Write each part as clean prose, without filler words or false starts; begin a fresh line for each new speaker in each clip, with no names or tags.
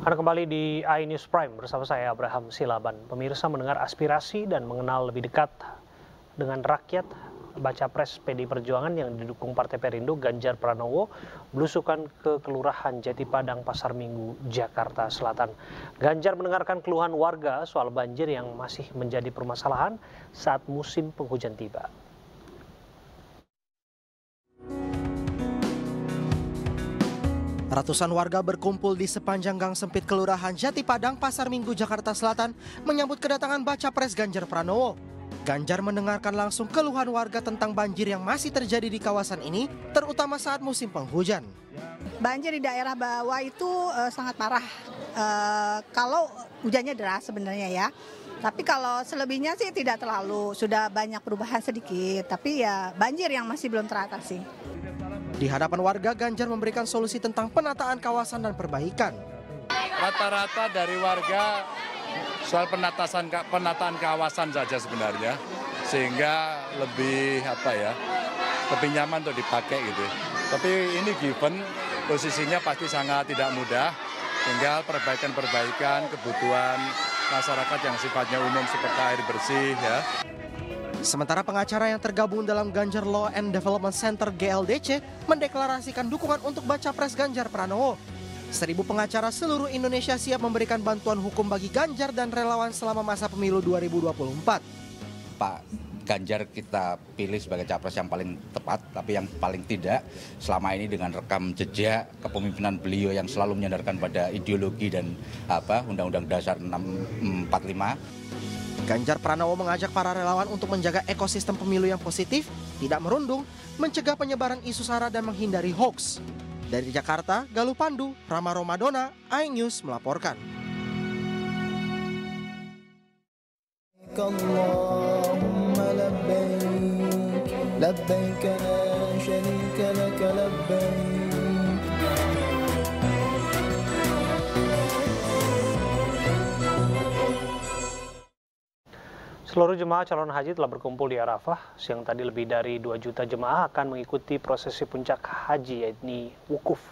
Anda kembali di iNews Prime bersama saya Abraham Silaban. Pemirsa, mendengar aspirasi dan mengenal lebih dekat dengan rakyat, baca pres PDI Perjuangan yang didukung Partai Perindo Ganjar Pranowo belusukan ke Kelurahan Jati Padang, Pasar Minggu, Jakarta Selatan. Ganjar mendengarkan keluhan warga soal banjir yang masih menjadi permasalahan saat musim penghujan tiba.
Ratusan warga berkumpul di sepanjang gang sempit Kelurahan Jati Padang, Pasar Minggu, Jakarta Selatan menyambut kedatangan baca pres Ganjar Pranowo. Ganjar mendengarkan langsung keluhan warga tentang banjir yang masih terjadi di kawasan ini, terutama saat musim penghujan.
Banjir di daerah bawah itu sangat parah. Kalau hujannya deras sebenarnya ya. Tapi kalau selebihnya sih tidak terlalu, sudah banyak perubahan sedikit. Tapi ya banjir yang masih belum teratasi.
Di hadapan warga, Ganjar memberikan solusi tentang penataan kawasan dan perbaikan.
Rata-rata dari warga soal penataan kawasan saja sebenarnya, sehingga lebih lebih nyaman untuk dipakai gitu. Tapi ini given posisinya pasti sangat tidak mudah, tinggal perbaikan kebutuhan masyarakat yang sifatnya umum seperti air bersih ya.
Sementara pengacara yang tergabung dalam Ganjar Law and Development Center GLDC mendeklarasikan dukungan untuk baca pres Ganjar Pranowo. 1.000 pengacara seluruh Indonesia siap memberikan bantuan hukum bagi Ganjar dan relawan selama masa pemilu 2024.
Pak Ganjar kita pilih sebagai capres yang paling tepat, tapi yang paling tidak selama ini dengan rekam jejak kepemimpinan beliau yang selalu menyandarkan pada ideologi dan Undang-Undang Dasar 45.
Ganjar Pranowo mengajak para relawan untuk menjaga ekosistem pemilu yang positif, tidak merundung, mencegah penyebaran isu sara dan menghindari hoax. Dari Jakarta, Galuh Pandu, Rama Romadona, iNews melaporkan.
Allahumma labbaik, labbaik la syarika lak labbaik.
Seluruh jemaah calon haji telah berkumpul di Arafah. Siang tadi lebih dari 2 juta jemaah akan mengikuti prosesi puncak haji, yakni wukuf.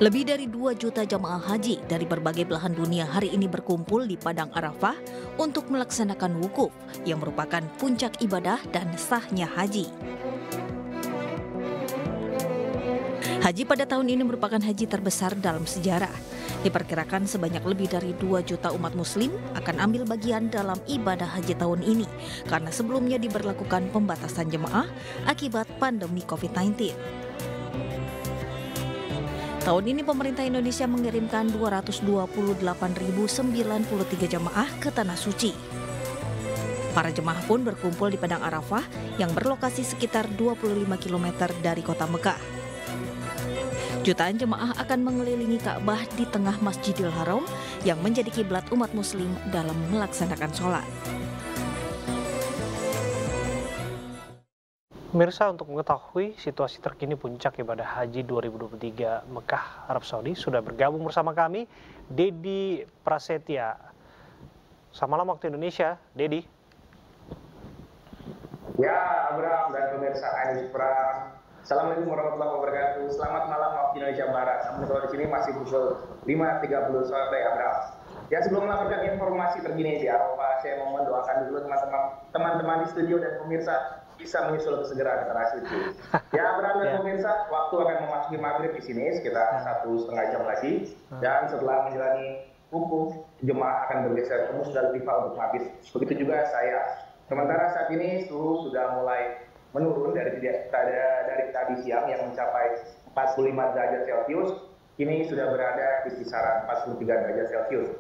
Lebih dari 2 juta jemaah haji dari berbagai belahan dunia hari ini berkumpul di Padang Arafah untuk melaksanakan wukuf yang merupakan puncak ibadah dan sahnya haji. Haji pada tahun ini merupakan haji terbesar dalam sejarah. Diperkirakan sebanyak lebih dari 2 juta umat muslim akan ambil bagian dalam ibadah haji tahun ini karena sebelumnya diberlakukan pembatasan jemaah akibat pandemi COVID-19. Tahun ini pemerintah Indonesia mengirimkan 228.093 jemaah ke Tanah Suci. Para jemaah pun berkumpul di Padang Arafah yang berlokasi sekitar 25 km dari kota Mekah. Jutaan jemaah akan mengelilingi Ka'bah di tengah Masjidil Haram yang menjadi kiblat umat muslim dalam melaksanakan sholat.
Pemirsa, untuk mengetahui situasi terkini puncak ibadah haji 2023 Mekah, Arab Saudi, sudah bergabung bersama kami Dedi Prasetya. Selamat malam waktu Indonesia, Dedi.
Ya, Abraham dan pemirsa iNews Prime. Assalamualaikum warahmatullahi wabarakatuh. Selamat malam waktu Indonesia Barat. Namun kalau di sini masih pukul 5.30 sore, Abraham. Ya, sebelum melaporkan informasi terkini di Arafah, saya mau mendoakan dulu teman-teman di studio dan pemirsa bisa menyusul segera ke Tanah Suci. Ya, Abraham dan pemirsa, waktu akan memasuki maghrib di sini sekitar 1,5 jam lagi. Dan setelah menjalani wukuf, jemaah akan bergeser ke Musdalifah untuk mabit. Begitu juga saya. Sementara saat ini suhu sudah mulai menurun dari tadi siang yang mencapai 45 derajat Celcius, kini sudah berada di kisaran 43 derajat Celcius.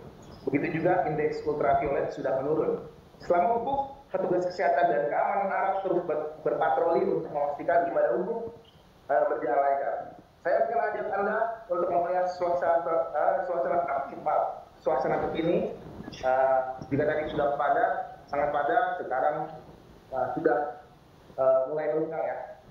Begitu juga indeks ultraviolet sudah menurun. Selama wukuf, petugas kesehatan dan keamanan Arab terus berpatroli untuk memastikan ibadah wukuf berjalan lancar. Saya akan ajak Anda untuk melihat suasana terkini. Jika tadi sudah sangat padat, sekarang sudah mulai berkurang ya.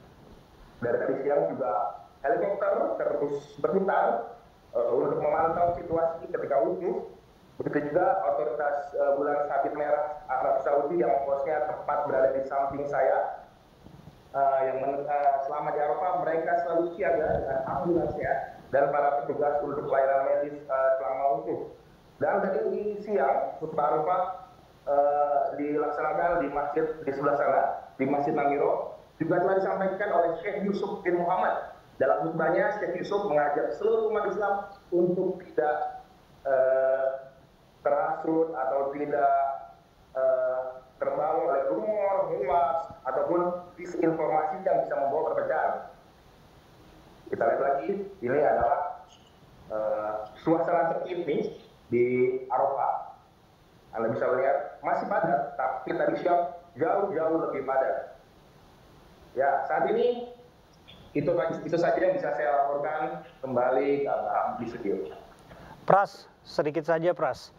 Dari tadi siang juga helikopter terus berputar untuk memantau situasi ketika wukuf. Begitu juga otoritas bulan sabit merah Arab Saudi yang posnya tepat berada di samping saya. selama di Arafah mereka selalu siaga dengan ambulans ya dan para petugas untuk pelayanan medis selama wukuf. Dan tadi siang khutbah Arafah dilaksanakan di masjid di sebelah sana, di Masjid Namiro, juga telah disampaikan oleh Syekh Yusuf bin Muhammad. Dalam khutbahnya, Syekh Yusuf mengajak seluruh umat Islam untuk tidak terhasut atau tidak terbawa oleh rumor, hoax, ataupun disinformasi yang bisa membawa perpecahan. Kita lihat lagi, ini adalah suasana terkini di Arafah. Anda bisa melihat masih padat, tapi tadi siang jauh-jauh lebih padat. Ya, saat ini itu saja yang bisa saya laporkan kembali ke Abraham di studio.
Pras, sedikit saja Pras.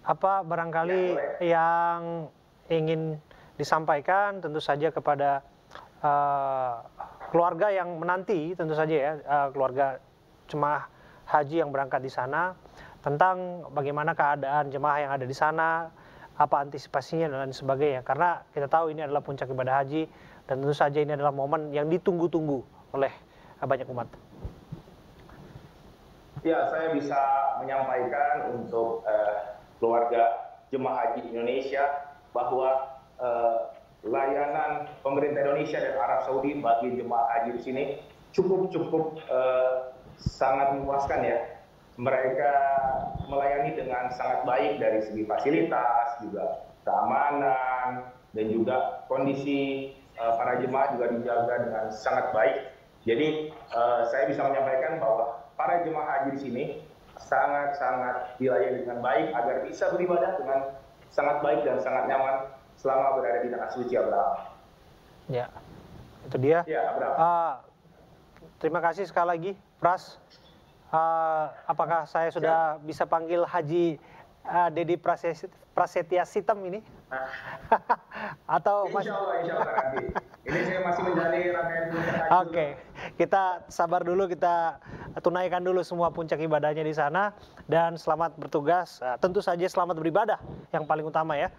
Apa barangkali yang ingin disampaikan tentu saja kepada keluarga yang menanti, tentu saja ya, keluarga jemaah haji yang berangkat di sana, tentang bagaimana keadaan jemaah yang ada di sana, apa antisipasinya dan lain sebagainya. Karena kita tahu ini adalah puncak ibadah haji dan tentu saja ini adalah momen yang ditunggu-tunggu oleh banyak umat.
Ya, saya bisa menyampaikan untuk keluarga jemaah haji Indonesia bahwa layanan pemerintah Indonesia dan Arab Saudi bagi jemaah haji di sini cukup sangat memuaskan ya. Mereka melayani dengan sangat baik dari segi fasilitas, juga keamanan, dan juga kondisi para jemaah juga dijaga dengan sangat baik. Jadi saya bisa menyampaikan bahwa para jemaah haji di sini sangat dilayani dengan baik agar bisa beribadah dengan sangat baik dan sangat nyaman selama berada di tanah suci Abraham.
Ya, itu dia.
Ya, Abraham.
Terima kasih sekali lagi, Pras. Apakah saya sudah bisa panggil Haji Dedi Prasetya Sitem ini? Atau
Insya Allah nanti. Ini saya masih menjalani rangkaian puncak haji.
Oke, kita sabar dulu, kita tunaikan dulu semua puncak ibadahnya di sana dan selamat bertugas. Tentu saja selamat beribadah yang paling utama ya,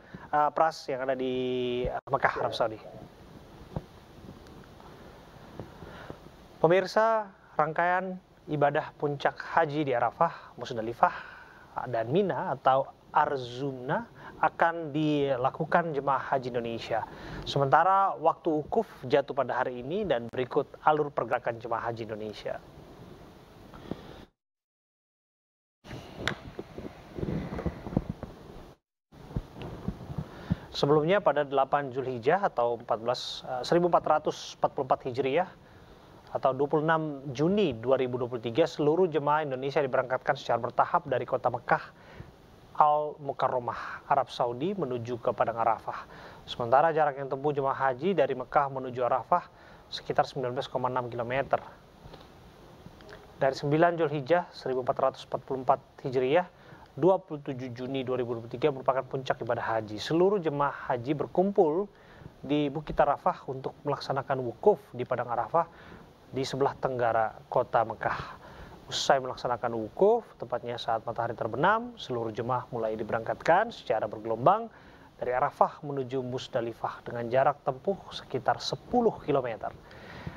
Pras yang ada di Mekah, Arab Saudi. Pemirsa, rangkaian ibadah puncak haji di Arafah, Musdalifah, dan Mina atau Arzumna akan dilakukan jemaah haji Indonesia. Sementara waktu wukuf jatuh pada hari ini dan berikut alur pergerakan jemaah haji Indonesia. Sebelumnya pada 8 Zulhijjah atau 1444 Hijriah atau 26 Juni 2023 seluruh jemaah Indonesia diberangkatkan secara bertahap dari kota Mekah Al-Mukarramah, Arab Saudi menuju ke Padang Arafah. Sementara jarak yang tempuh jemaah haji dari Mekah menuju Arafah sekitar 19,6 km. Dari 9 Zulhijjah 1444 Hijriah, 27 Juni 2023 merupakan puncak ibadah haji. Seluruh jemaah haji berkumpul di Bukit Arafah untuk melaksanakan wukuf di Padang Arafah di sebelah tenggara kota Mekah. Usai melaksanakan wukuf, tepatnya saat matahari terbenam, seluruh jemaah mulai diberangkatkan secara bergelombang dari Arafah menuju Musdalifah dengan jarak tempuh sekitar 10 km.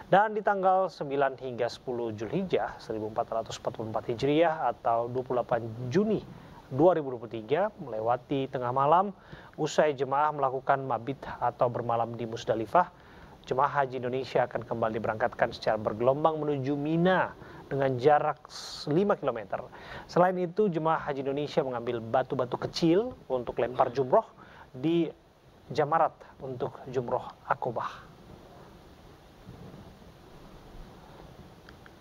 Dan di tanggal 9 hingga 10 Zulhijjah 1444 Hijriah atau 28 Juni 2023 melewati tengah malam, usai jemaah melakukan mabit atau bermalam di Musdalifah, jemaah haji Indonesia akan kembali diberangkatkan secara bergelombang menuju Mina dengan jarak 5 km. Selain itu, jemaah haji Indonesia mengambil batu-batu kecil untuk lempar jumroh di Jamarat untuk jumroh Aqobah.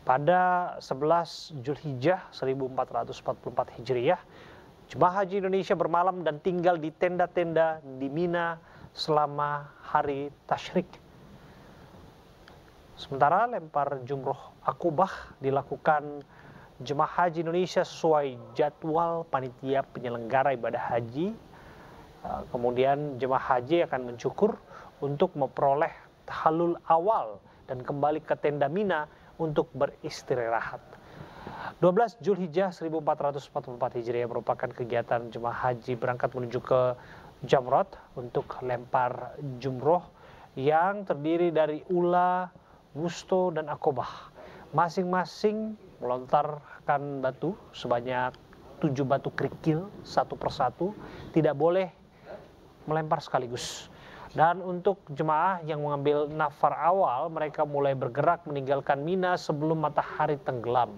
Pada 11 Zulhijjah 1444 Hijriah, jemaah haji Indonesia bermalam dan tinggal di tenda-tenda di Mina selama hari tasyrik. Sementara lempar jumroh Aqobah dilakukan jemaah haji Indonesia sesuai jadwal panitia penyelenggara ibadah haji. Kemudian jemaah haji akan mencukur untuk memperoleh tahallul awal dan kembali ke tenda Mina untuk beristirahat. 12 Zulhijjah 1444 Hijriah merupakan kegiatan jemaah haji berangkat menuju ke Jamrat untuk lempar jumroh yang terdiri dari ula, wusto, dan akobah. Masing-masing melontarkan batu sebanyak 7 batu kerikil satu persatu, tidak boleh melempar sekaligus. Dan untuk jemaah yang mengambil nafar awal, mereka mulai bergerak meninggalkan Mina sebelum matahari tenggelam.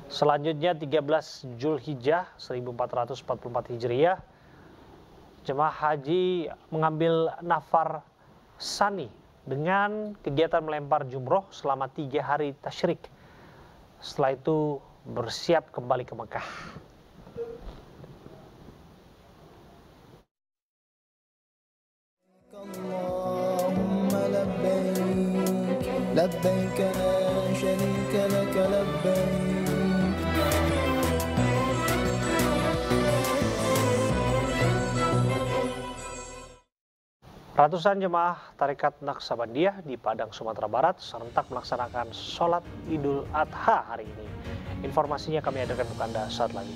Selanjutnya 13 Zulhijjah 1444 Hijriah, jemaah haji mengambil nafar sani dengan kegiatan melempar jumroh selama 3 hari tasyrik. Setelah itu bersiap kembali ke Mekah.
Allahumma labbaik, labbaik la syarika lak labbaik.
Ratusan jemaah Tarekat Naksabandiyah di Padang, Sumatera Barat serentak melaksanakan sholat Idul Adha hari ini. Informasinya kami hadirkan untuk Anda saat lagi.